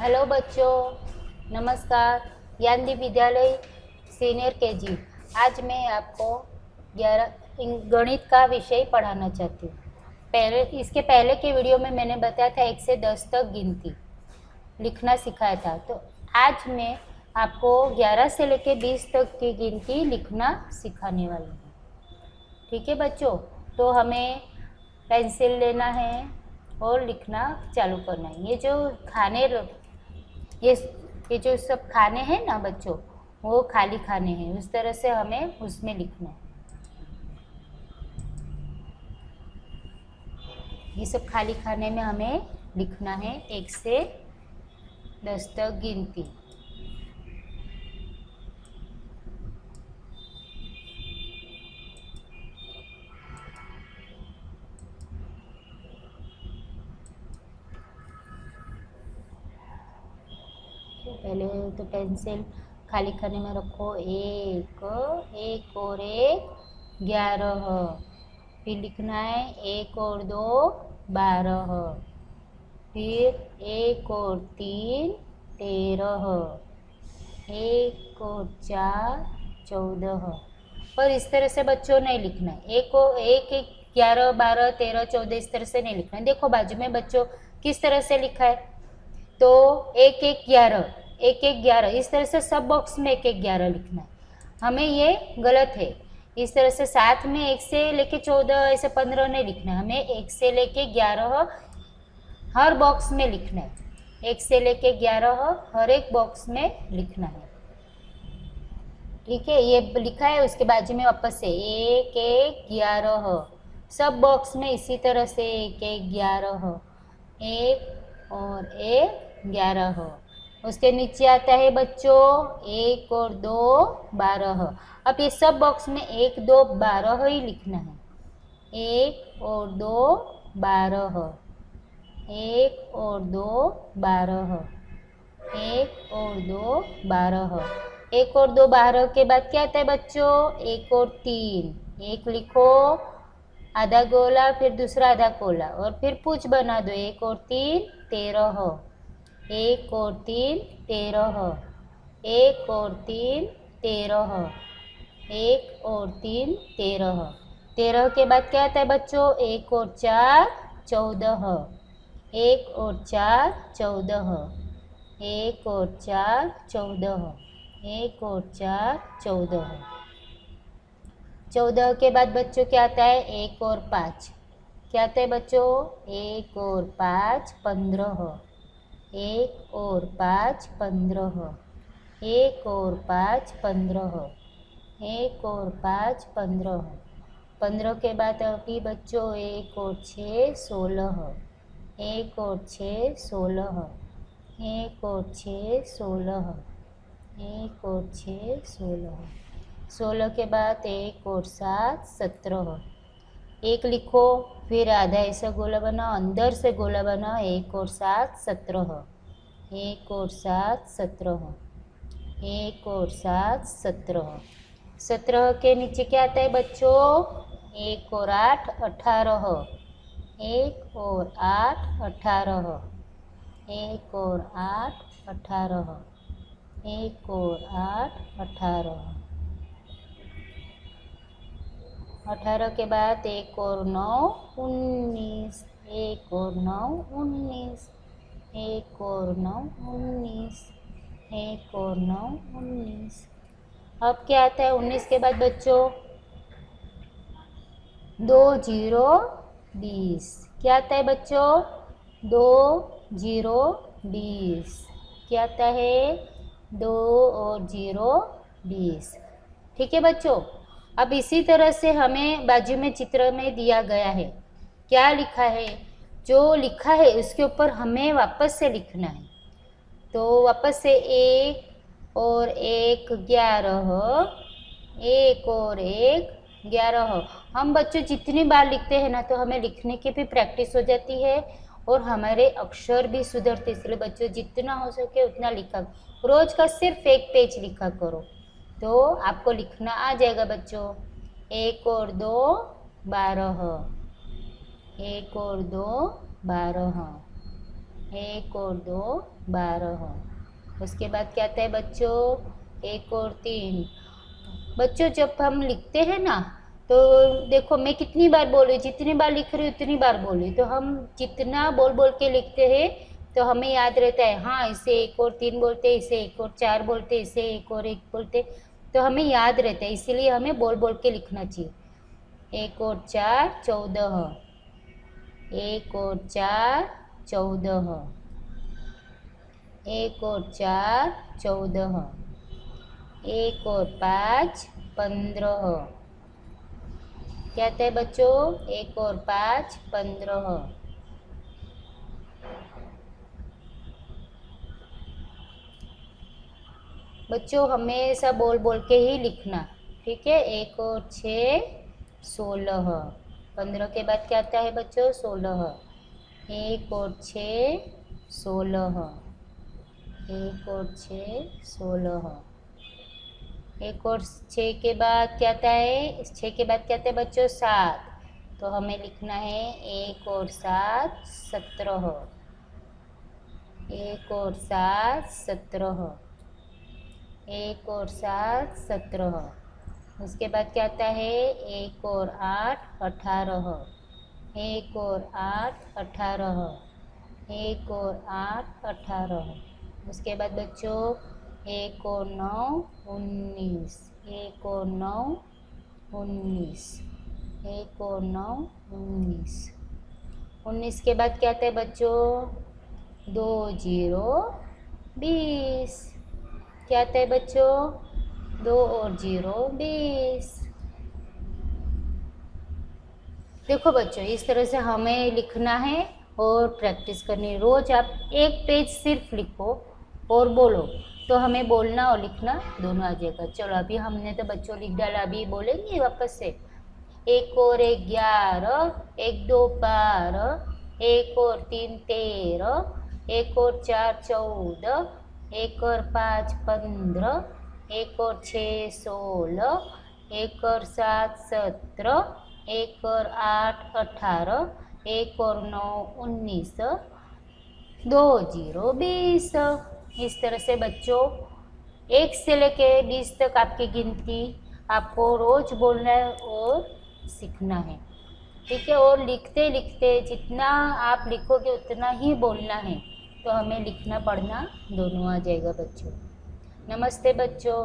Hello बच्चों, नमस्कार। ज्ञानदीप विद्यालय सीनियर केजी। आज मैं आपको 11 गणित का विषय पढ़ाना चाहती हूँ। इसके पहले के वीडियो में मैंने बताया था 1 से 10 तक गिनती लिखना सिखाया था। तो आज मैं आपको 11 से लेकर 20 तक की गिनती लिखना सिखाने वाली हूँ। ठीक है बच्चों, तो हमें पेंसिल लेना है और लिखना चालू करना है। ये जो सब खाने हैं ना बच्चों, वो खाली खाने हैं, उस तरह से हमें उसमें लिखना है। ये सब खाली खाने में हमें लिखना है 1 से 10 तक गिनती। पहले तो पेंसिल खाली खाने में रखो। एक और एक 11। फिर लिखना है 1 और 2 12। फिर 1 और 3 13। 1 और 4 14। पर इस तरह से बच्चों नहीं लिखना है। एक 11 12 13 14 इस तरह से नहीं लिखना है। देखो बाजू में बच्चों किस तरह से लिखा है। तो 1 1 11 1 1 11 इस तरह से सब बॉक्स में 1 1 11 लिखना है। हमें ये गलत है। इस तरह से साथ में 1 से लेके 14 ऐसे 15 नहीं लिखना है। हमें 1 से लेके 11 हर बॉक्स में लिखना है। 1 से लेके 11 हर एक बॉक्स में लिखना है। ठीक है, ये लिखा है। उसके बाजू में वापस से 1 1 11 सब बॉक्स में इसी तरह से 1 1 11 1 और 1 11। उसके नीचे आता है बच्चों 1 और 2 12। अब ये सब बॉक्स में 1 2 12 ही लिखना है। 1 और 2 12 1 और 2 12 1 और 2 12 1 और 2 12 के बाद क्या आता है बच्चों 1 और 3। एक लिखो आधा गोला, फिर दूसरा आधा गोला और फिर पूछ बना दो। 1 और 3 13। 1 और 3 13। 1 और 3 13। 1 और 3 13। 13 के बाद क्या आता है बच्चों 1 और 4 14। 1 और 4 14। 1 और 4 14। 1 और 4 14। 14 के बाद बच्चों क्या आता है 1 और 5। क्या आता है बच्चों 1 और 5 15। 1 और 5 15। 1 और 5 15। 1 और 5 15। 15 के बाद अभी बच्चों 1 और 6 16। 1 और 6 16। 1 और 6 16। 1 और 6 16। 16 के बाद 1 और 7 17। एक लिखो, फिर आधा ऐसा गोला बनाओ, अंदर से गोला बनाओ। 1 और 7 17। 1 और 7 17। 1 और 7 17। 17 के नीचे क्या आता है बच्चों 1 और 8 18। 1 और 8 18। 1 और 8 18। 1 और 8 18। 18 के बाद 1 और 9 19। 1 और 9 19। 1 और 9 19। 1 और 9 19। अब क्या आता है 19 के बाद बच्चों 2 0 20। क्या आता है बच्चों 2 0 20। क्या आता है 2 और 0 20। ठीक है बच्चों। अब इसी तरह से हमें बाजू में चित्र में दिया गया है क्या लिखा है। जो लिखा है उसके ऊपर हमें वापस से लिखना है। तो वापस से 1 और 1 11। 1 और 1 11। हम बच्चों जितनी बार लिखते हैं ना तो हमें लिखने की भी प्रैक्टिस हो जाती है और हमारे अक्षर भी सुधरते। इसलिए बच्चों जितना हो सके उतना लिखा, रोज का सिर्फ 1 पेज लिखा करो तो आपको लिखना आ जाएगा बच्चों। 1 और 2 12। 1 और 2 12। एक और 2 12। उसके बाद क्या आता है बच्चों, 1 और 3। बच्चों जब हम लिखते हैं ना तो देखो मैं कितनी बार बोल रही, जितनी बार लिख रही उतनी बार बोली, तो हम जितना बोल बोल के लिखते हैं तो हमें याद रहता है। हाँ, इसे 1 और 3 बोलते, इसे 1 और 4 बोलते, इसे 1 और 1 बोलते, तो हमें याद रहता है, इसीलिए हमें बोल बोल के लिखना चाहिए। 1 और 4 14, 1 और 4 14, 1 और 4 14, 1 और 5 15। क्या कहते हैं बच्चों, 1 और 5 15। बच्चों हमेशा बोल बोल के ही लिखना, ठीक है। 1 और 6 16, 15 के बाद क्या आता है बच्चों 16। 1 और 6 16, 1 और 6 16। 1 और 6 के बाद क्या आता है, 6 के बाद क्या आता है बच्चों 7, तो हमें लिखना है 1 और 7 17, 1 और 7 17, 1 और 7 17। उसके बाद क्या आता है 1 और 8 18, 1 और 8 18, 1 और 8 18। उसके बाद बच्चों 1 और 9 19, 1 और 9 19, 1 और 9 19। 19 के बाद क्या आता है बच्चों 2 0 20। क्या आता है बच्चों 2 और 0 20। देखो बच्चों इस तरह से हमें लिखना है और प्रैक्टिस करनी है। रोज आप एक पेज सिर्फ लिखो और बोलो, तो हमें बोलना और लिखना दोनों आ जाएगा। चलो अभी हमने तो बच्चों लिख डाला, अभी बोलेंगे वापस से। 1 और 1 11, 1 2 12, 1 और 3 13, 1 और 4 14, 1 और 5 15, 1 और 6 16, 1 और 7 17, 1 और 8 18, 1 और 9 19, 2 0 20। इस तरह से बच्चों 1 से लेके 20 तक आपकी गिनती आपको रोज बोलना है और सीखना है, ठीक है। और लिखते लिखते जितना आप लिखोगे उतना ही बोलना है, तो हमें लिखना पढ़ना दोनों आ जाएगा बच्चों। नमस्ते बच्चों।